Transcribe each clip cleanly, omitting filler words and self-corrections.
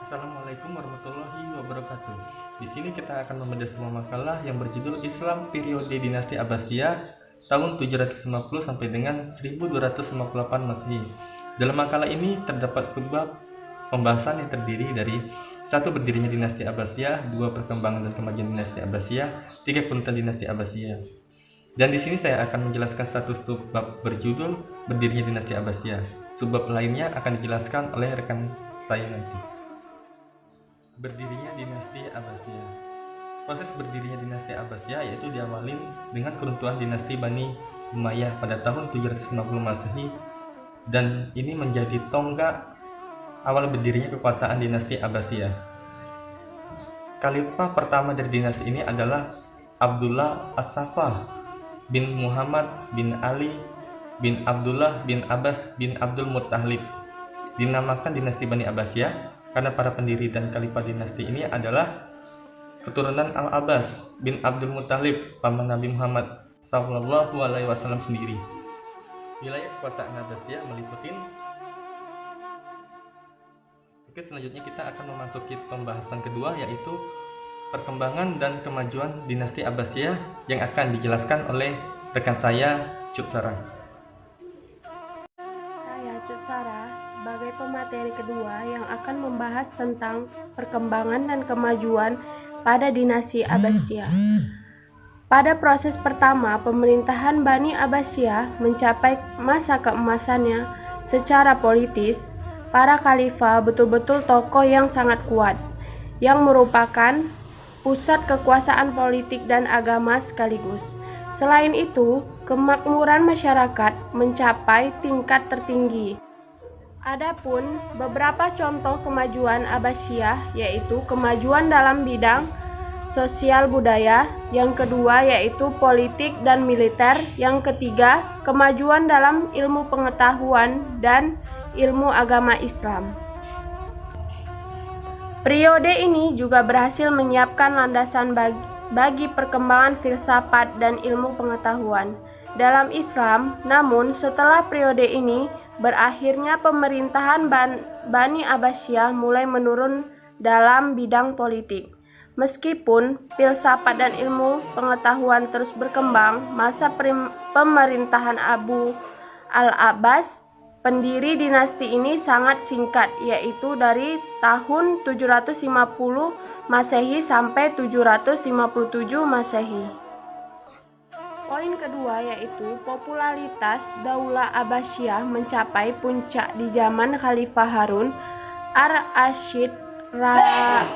Assalamualaikum warahmatullahi wabarakatuh. Di sini kita akan membedah sebuah makalah yang berjudul Islam Periode Dinasti Abbasiyah tahun 750 sampai dengan 1258 Masehi. Dalam makalah ini terdapat sebuah pembahasan yang terdiri dari satu, berdirinya dinasti Abbasiyah, dua, perkembangan dan kemajuan dinasti Abbasiyah, tiga, penutupan dinasti Abbasiyah. Dan di sini saya akan menjelaskan satu subbab berjudul berdirinya dinasti Abbasiyah. Subbab lainnya akan dijelaskan oleh rekan saya nanti. Berdirinya dinasti Abbasiyah. Proses berdirinya dinasti Abbasiyah yaitu diawali dengan keruntuhan dinasti Bani Umayyah pada tahun 750 Masehi, dan ini menjadi tonggak awal berdirinya kekuasaan dinasti Abbasiyah. Khalifah pertama dari dinasti ini adalah Abdullah As-Saffah bin Muhammad bin Ali bin Abdullah bin Abbas bin Abdul Muttalib. Dinamakan dinasti Bani Abbasiyah karena para pendiri dan khalifah dinasti ini adalah keturunan Al-Abbas bin Abdul Muttalib, paman Nabi Muhammad SAW sendiri. Wilayah kekuasaan Abbasiyah meliputi. Oke, selanjutnya kita akan memasuki pembahasan kedua, yaitu perkembangan dan kemajuan dinasti Abbasiyah yang akan dijelaskan oleh rekan saya, Cut Sarah. Saya Cut Sarah sebagai pemateri kedua yang akan membahas tentang perkembangan dan kemajuan pada dinasti Abbasiyah. Pada proses pertama, pemerintahan Bani Abbasiyah mencapai masa keemasannya secara politis. Para khalifah betul-betul tokoh yang sangat kuat, yang merupakan pusat kekuasaan politik dan agama sekaligus. Selain itu, kemakmuran masyarakat mencapai tingkat tertinggi. Adapun beberapa contoh kemajuan Abbasiyah yaitu kemajuan dalam bidang sosial budaya, yang kedua yaitu politik dan militer, yang ketiga kemajuan dalam ilmu pengetahuan dan ilmu agama Islam. Periode ini juga berhasil menyiapkan landasan bagi perkembangan filsafat dan ilmu pengetahuan dalam Islam. Namun setelah periode ini berakhirnya pemerintahan Bani Abbasiyah mulai menurun dalam bidang politik. Meskipun filsafat dan ilmu pengetahuan terus berkembang, masa pemerintahan Abu al-Abbas, pendiri dinasti ini, sangat singkat, yaitu dari tahun 750 Masehi sampai 757 Masehi. Poin kedua yaitu popularitas Daulah Abbasiyah mencapai puncak di zaman Khalifah Harun ar-Rasyid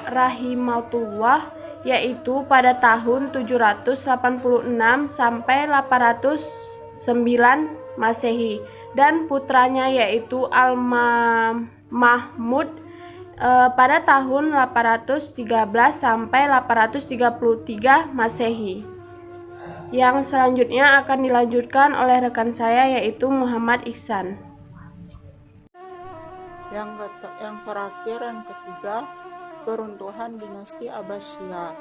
rahimahullah, yaitu pada tahun 786 sampai 809 Masehi, dan putranya yaitu Al-Mahmud pada tahun 813 sampai 833 Masehi. Yang selanjutnya akan dilanjutkan oleh rekan saya yaitu Muhammad Ihsan. Yang terakhir, yang ketiga, keruntuhan dinasti Abbasiyah.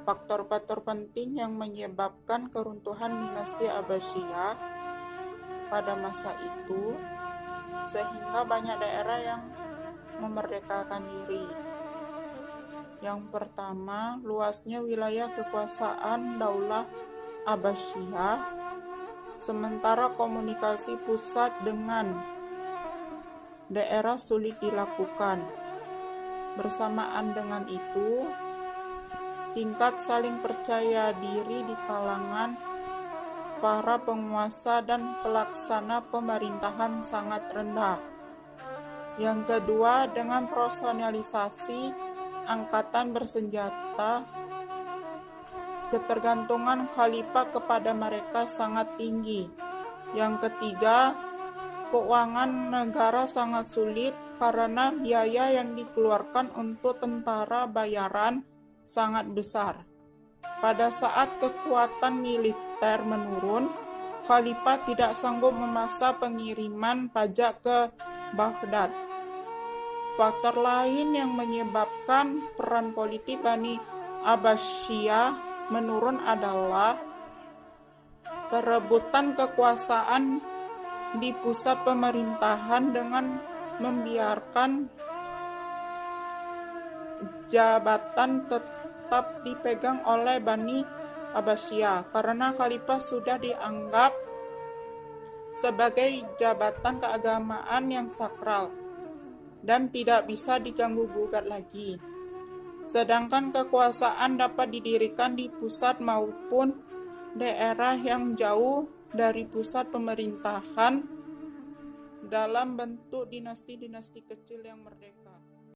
Faktor-faktor penting yang menyebabkan keruntuhan dinasti Abbasiyah pada masa itu sehingga banyak daerah yang memerdekakan diri. Yang pertama, luasnya wilayah kekuasaan Daulah Abbasiyah, sementara komunikasi pusat dengan daerah sulit dilakukan. Bersamaan dengan itu, tingkat saling percaya diri di kalangan para penguasa dan pelaksana pemerintahan sangat rendah. Yang kedua, dengan personalisasi angkatan bersenjata, ketergantungan khalifah kepada mereka sangat tinggi. Yang ketiga, keuangan negara sangat sulit karena biaya yang dikeluarkan untuk tentara bayaran sangat besar. Pada saat kekuatan militer menurun, khalifah tidak sanggup memaksa pengiriman pajak ke Baghdad. Faktor lain yang menyebabkan peran politik Bani Abbasiyah menurun adalah perebutan kekuasaan di pusat pemerintahan dengan membiarkan jabatan tetap dipegang oleh Bani Abbasiyah karena khalifah sudah dianggap sebagai jabatan keagamaan yang sakral dan tidak bisa diganggu-gugat lagi. Sedangkan kekuasaan dapat didirikan di pusat maupun daerah yang jauh dari pusat pemerintahan dalam bentuk dinasti-dinasti kecil yang merdeka.